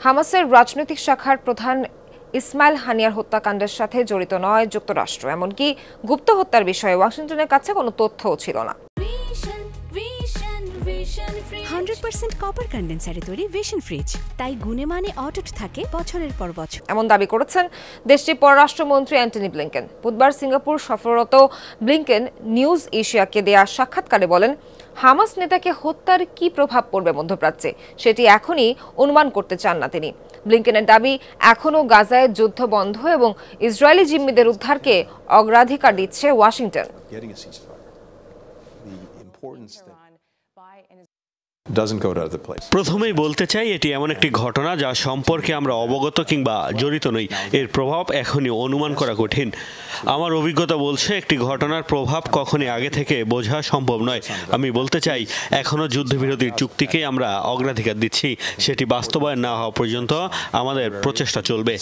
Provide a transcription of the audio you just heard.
হামাসের রাজনৈতিক শাখার প্রধান ইসমাইল হানিয়ার হত্যাকাণ্ডের সাথে জড়িত নয় যুক্তরাষ্ট্র, এমনকি গুপ্ত হত্যার বিষয়ে ওয়াশিংটনের কাছে কোনো তথ্যও ছিল না। 100% কপার কন্ডেন্সারে তৈরি ভিশন ফ্রিজ, তাই গুণে মানে অটুট থাকে বছরের পর বছর, এমন দাবি করেছেন দেশটির পররাষ্ট্রমন্ত্রী অ্যান্টনি ব্লিংকেন। বুধবার সিঙ্গাপুর সফররত ব্লিংকেন নিউজ এশিয়াকে দেয়া সাক্ষাৎকারে বলেন, হামাস নেতাকে হত্যার কি প্রভাব পড়বে মধ্যপ্রাচ্যে সেটি এখনই অনুমান করতে চান না তিনি। ব্লিংকেনের দাবি, এখনও গাজায় যুদ্ধ বন্ধ এবং ইসরায়েলি জিম্মিদের উদ্ধারকে অগ্রাধিকার দিচ্ছে ওয়াশিংটন। প্রথমেই বলতে চাই, এটি এমন একটি ঘটনা যা সম্পর্কে আমরা অবগত কিংবা জড়িত নই। এর প্রভাব এখনই অনুমান করা কঠিন। আমার অভিজ্ঞতা বলছে একটি ঘটনার প্রভাব কখনই আগে থেকে বোঝা সম্ভব নয়। আমি বলতে চাই, এখনও যুদ্ধবিরতির চুক্তিকে আমরা অগ্রাধিকার দিচ্ছি। সেটি বাস্তবায়ন না হওয়া পর্যন্ত আমাদের প্রচেষ্টা চলবে।